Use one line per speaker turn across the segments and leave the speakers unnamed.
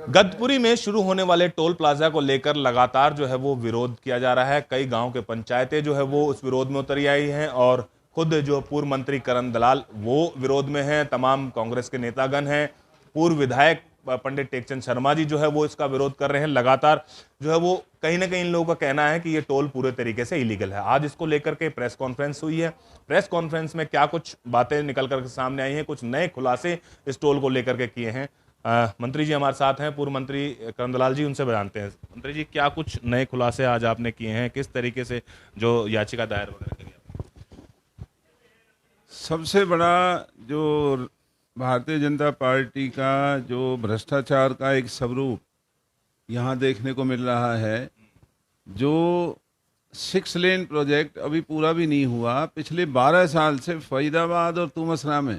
गदपुरी में शुरू होने वाले टोल प्लाजा को लेकर लगातार जो है वो विरोध किया जा रहा है। कई गांव के पंचायतें जो है वो उस विरोध में उतरी आई हैं और खुद जो पूर्व मंत्री करण दलाल वो विरोध में हैं। तमाम कांग्रेस के नेतागण हैं। पूर्व विधायक पंडित टेकचंद शर्मा जी जो है वो इसका विरोध कर रहे हैं। लगातार जो है वो कहीं ना कहीं इन लोगों का कहना है कि ये टोल पूरे तरीके से इलीगल है। आज इसको लेकर के प्रेस कॉन्फ्रेंस हुई है। प्रेस कॉन्फ्रेंस में क्या कुछ बातें निकल कर सामने आई हैं, कुछ नए खुलासे इस टोल को लेकर के किए हैं। मंत्री जी हमारे साथ हैं, पूर्व मंत्री करण दलाल जी, उनसे जानते हैं। मंत्री जी, क्या कुछ नए खुलासे आज आपने किए हैं, किस तरीके से जो याचिका दायर वगैरह करी आपने?
सबसे बड़ा जो भारतीय जनता पार्टी का जो भ्रष्टाचार का एक स्वरूप यहाँ देखने को मिल रहा है। जो 6 लेन प्रोजेक्ट अभी पूरा भी नहीं हुआ, पिछले 12 साल से फरीदाबाद और तुमसरा में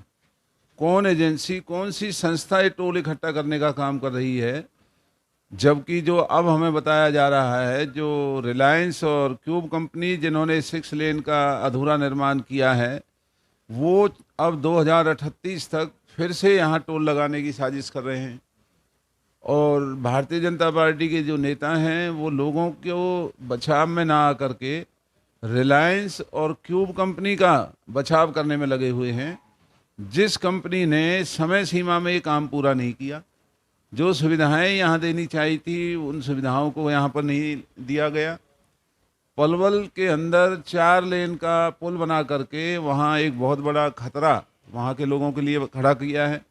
कौन एजेंसी, कौन सी संस्था ये टोल इकट्ठा करने का काम कर रही है, जबकि जो अब हमें बताया जा रहा है जो रिलायंस और क्यूब कंपनी जिन्होंने 6 लेन का अधूरा निर्माण किया है वो अब 2038 तक फिर से यहाँ टोल लगाने की साजिश कर रहे हैं। और भारतीय जनता पार्टी के जो नेता हैं वो लोगों को बचाव में ना आकर के रिलायंस और क्यूब कंपनी का बचाव करने में लगे हुए हैं, जिस कंपनी ने समय सीमा में ये काम पूरा नहीं किया। जो सुविधाएं यहाँ देनी चाहिए थी उन सुविधाओं को यहाँ पर नहीं दिया गया। पलवल के अंदर 4 लेन का पुल बना करके वहाँ एक बहुत बड़ा खतरा वहाँ के लोगों के लिए खड़ा किया है।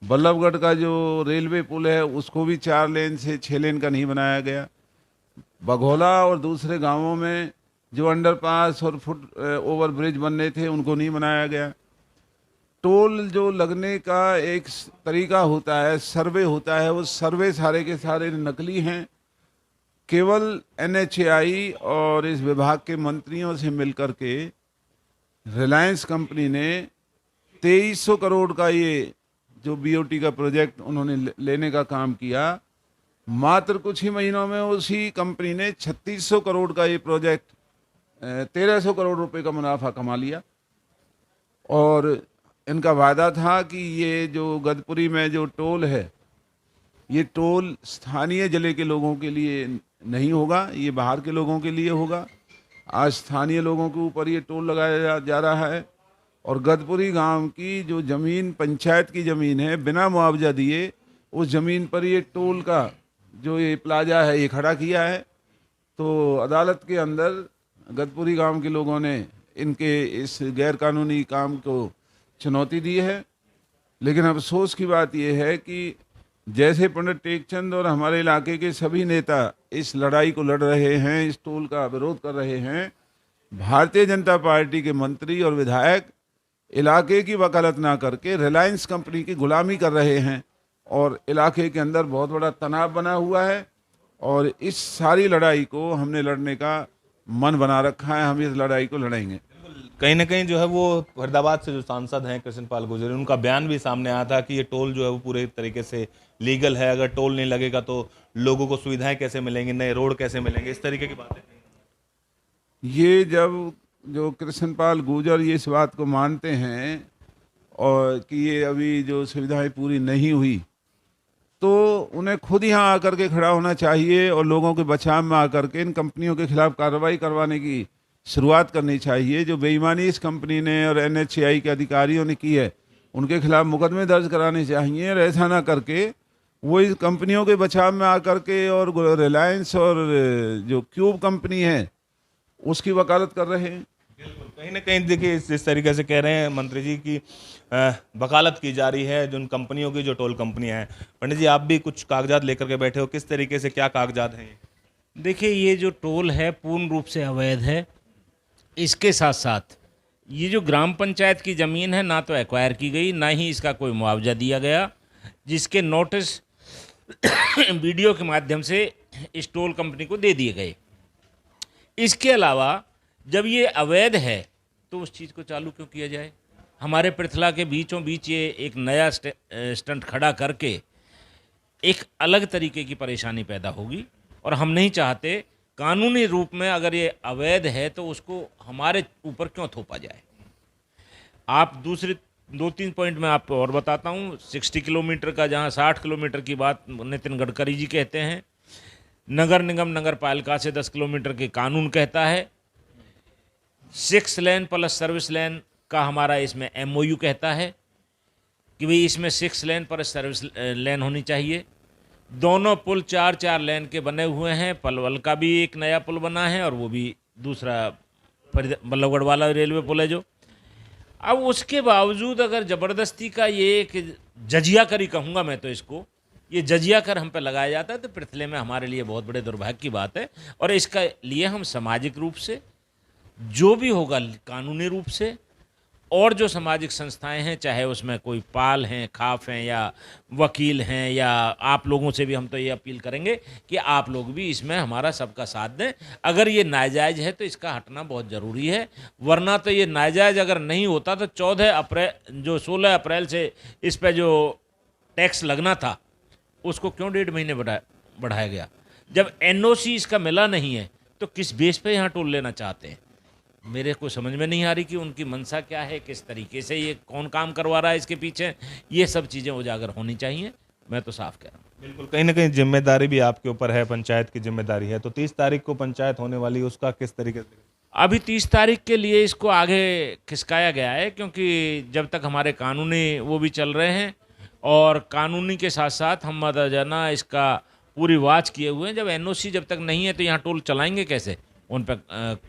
बल्लभगढ़ का जो रेलवे पुल है उसको भी 4 लेन से 6 लेन का नहीं बनाया गया। बघोला और दूसरे गांवों में जो अंडरपास और फुट ओवर ब्रिज बनने थे उनको नहीं बनाया गया। टोल जो लगने का एक तरीका होता है, सर्वे होता है, वो सर्वे सारे के सारे नकली हैं। केवल NHAI और इस विभाग के मंत्रियों से मिलकर के रिलायंस कंपनी ने 2300 करोड़ का ये जो BOT का प्रोजेक्ट उन्होंने लेने का काम किया। मात्र कुछ ही महीनों में उसी कंपनी ने 3600 करोड़ का ये प्रोजेक्ट 1300 करोड़ रुपए का मुनाफा कमा लिया। और इनका वादा था कि ये जो गदपुरी में जो टोल है ये टोल स्थानीय जिले के लोगों के लिए नहीं होगा, ये बाहर के लोगों के लिए होगा। आज स्थानीय लोगों के ऊपर ये टोल लगाया जा रहा है और गदपुरी गांव की जो ज़मीन पंचायत की ज़मीन है बिना मुआवजा दिए उस ज़मीन पर ये टोल का जो ये प्लाजा है ये खड़ा किया है। तो अदालत के अंदर गदपुरी गांव के लोगों ने इनके इस गैरकानूनी काम को चुनौती दी है। लेकिन अफसोस की बात यह है कि जैसे पंडित टेकचंद और हमारे इलाके के सभी नेता इस लड़ाई को लड़ रहे हैं, इस टोल का विरोध कर रहे हैं, भारतीय जनता पार्टी के मंत्री और विधायक इलाके की वकालत ना करके रिलायंस कंपनी की गुलामी कर रहे हैं और इलाके के अंदर बहुत बड़ा तनाव बना हुआ है। और इस सारी लड़ाई को हमने लड़ने का मन बना रखा है, हम इस लड़ाई को लड़ेंगे।
कहीं ना कहीं जो है वो फरीदाबाद से जो सांसद हैं कृष्ण पाल गुर्जर, उनका बयान भी सामने आया था कि ये टोल जो है वो पूरे तरीके से लीगल है। अगर टोल नहीं लगेगा तो लोगों को सुविधाएं कैसे मिलेंगी, नए रोड कैसे मिलेंगे, इस तरीके की बातें।
ये जब जो कृष्णपाल गुर्जर ये इस बात को मानते हैं और कि ये अभी जो सुविधाएं पूरी नहीं हुई, तो उन्हें खुद यहाँ आकर के खड़ा होना चाहिए और लोगों के बचाव में आकर के इन कंपनियों के खिलाफ कार्रवाई करवाने की शुरुआत करनी चाहिए। जो बेईमानी इस कंपनी ने और NHAI के अधिकारियों ने की है उनके खिलाफ मुकदमे दर्ज कराने चाहिए। और ऐसा ना करके वो इस कंपनियों के बचाव में आकर के और रिलायंस और जो क्यूब कंपनी है उसकी वकालत कर रहे हैं।
कहीं ना कहीं देखिए इस तरीके से कह रहे हैं मंत्री जी की वकालत की जा रही है जिन कंपनियों की, जो टोल कंपनियां हैं। पंडित जी, आप भी कुछ कागजात लेकर के बैठे हो, किस तरीके से, क्या कागजात हैं?
देखिए, ये जो टोल है पूर्ण रूप से अवैध है। इसके साथ साथ ये जो ग्राम पंचायत की ज़मीन है ना तो एक्वायर की गई, ना ही इसका कोई मुआवजा दिया गया, जिसके नोटिस वीडियो के माध्यम से इस टोल कंपनी को दे दिए गए। इसके अलावा जब ये अवैध है तो उस चीज़ को चालू क्यों किया जाए? हमारे पृथला के बीचों बीच ये एक नया स्टंट खड़ा करके एक अलग तरीके की परेशानी पैदा होगी और हम नहीं चाहते। कानूनी रूप में अगर ये अवैध है तो उसको हमारे ऊपर क्यों थोपा जाए? आप दूसरी 2-3 पॉइंट मैं आपको और बताता हूँ। 60 किलोमीटर का जहाँ 60 किलोमीटर की बात नितिन गडकरी जी कहते हैं, नगर निगम नगर पालिका से 10 किलोमीटर के कानून कहता है। 6 लेन प्लस सर्विस लेन का हमारा इसमें MOU कहता है कि भाई इसमें 6 लेन प्लस सर्विस लेन होनी चाहिए। दोनों पुल 4-4 लेन के बने हुए हैं। पलवल का भी एक नया पुल बना है और वो भी दूसरा बल्लभगढ़ वाला रेलवे पुल है जो। अब उसके बावजूद अगर ज़बरदस्ती का ये एक जजिया करी कहूँगा मैं तो इसको, ये जजिया कर हम पे लगाया जाता है तो पृथ्वी में हमारे लिए बहुत बड़े दुर्भाग्य की बात है। और इसका लिए हम सामाजिक रूप से जो भी होगा कानूनी रूप से, और जो सामाजिक संस्थाएं हैं, चाहे उसमें कोई पाल हैं, खाफ हैं या वकील हैं, या आप लोगों से भी हम तो ये अपील करेंगे कि आप लोग भी इसमें हमारा सबका साथ दें। अगर ये नाजायज़ है तो इसका हटना बहुत ज़रूरी है, वरना तो ये नाजायज़ अगर नहीं होता तो 16 अप्रैल से इस पर जो टैक्स लगना था उसको क्यों 1.5 महीने बढ़ाया गया। जब NOC इसका मिला नहीं है तो किस बेस पे यहाँ टोल लेना चाहते हैं, मेरे को समझ में नहीं आ रही कि उनकी मंशा क्या है, किस तरीके से ये कौन काम करवा रहा है इसके पीछे। ये सब चीज़ें उजागर होनी चाहिए, मैं तो साफ कह रहा हूँ।
बिल्कुल, कहीं ना कहीं जिम्मेदारी भी आपके ऊपर है, पंचायत की जिम्मेदारी है। तो 30 तारीख को पंचायत होने वाली है, उसका किस तरीके से?
अभी 30 तारीख के लिए इसको आगे खिसकाया गया है, क्योंकि जब तक हमारे कानूनी वो भी चल रहे हैं और कानूनी के साथ साथ हम मदजाना इसका पूरी वाच किए हुए हैं। जब NOC जब तक नहीं है तो यहाँ टोल चलाएंगे कैसे, उन पर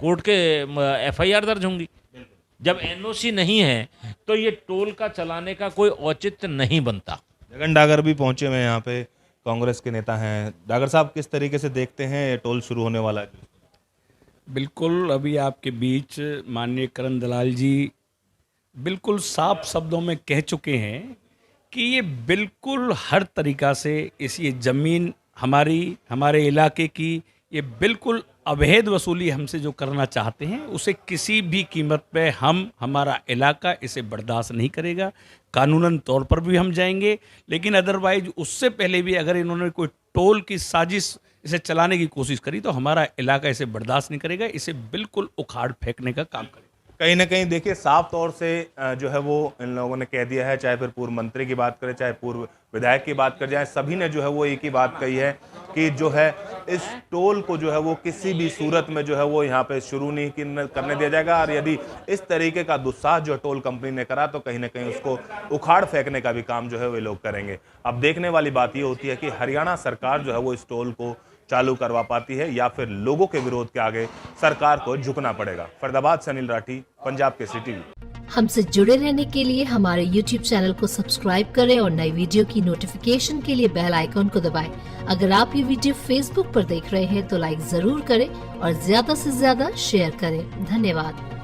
कोर्ट के FIR दर्ज होंगी। जब NOC नहीं है तो ये टोल का चलाने का कोई औचित्य नहीं बनता।
जगन डागर भी पहुंचे हुए हैं यहाँ पे, कांग्रेस के नेता हैं। डागर साहब, किस तरीके से देखते हैं ये टोल शुरू होने वाला है?
बिल्कुल, अभी आपके बीच माननीय करण दलाल जी बिल्कुल साफ शब्दों में कह चुके हैं कि ये बिल्कुल हर तरीक़ा से ये ज़मीन हमारे इलाके की ये बिल्कुल अवैध वसूली हमसे जो करना चाहते हैं उसे किसी भी कीमत पे हमारा इलाका इसे बर्दाश्त नहीं करेगा। कानूनन तौर पर भी हम जाएंगे, लेकिन अदरवाइज उससे पहले भी अगर इन्होंने कोई टोल की साजिश इसे चलाने की कोशिश करी तो हमारा इलाका इसे बर्दाश्त नहीं करेगा, इसे बिल्कुल उखाड़ फेंकने का काम करेगा।
कहीं ना कहीं देखिए, साफ तौर से जो है वो इन लोगों ने कह दिया है, चाहे फिर पूर्व मंत्री की बात करें, चाहे पूर्व विधायक की बात कर जाए, सभी ने जो है वो एक ही बात कही है कि जो है इस टोल को जो है वो किसी भी सूरत में जो है वो यहाँ पे शुरू नहीं करने दिया जाएगा। और यदि इस तरीके का दुस्साहस जो टोल कंपनी ने करा तो कहीं ना कहीं उसको उखाड़ फेंकने का भी काम जो है वे लोग करेंगे। अब देखने वाली बात ये होती है कि हरियाणा सरकार जो है वो इस टोल को चालू करवा पाती है या फिर लोगों के विरोध के आगे सरकार को झुकना पड़ेगा। फरीदाबाद से अनिल राठी, पंजाब केसरी टीवी।
हमसे जुड़े रहने के लिए हमारे YouTube चैनल को सब्सक्राइब करें और नई वीडियो की नोटिफिकेशन के लिए बेल आइकॉन को दबाएं। अगर आप ये वीडियो Facebook पर देख रहे हैं तो लाइक जरूर करें और ज्यादा से ज्यादा शेयर करें। धन्यवाद।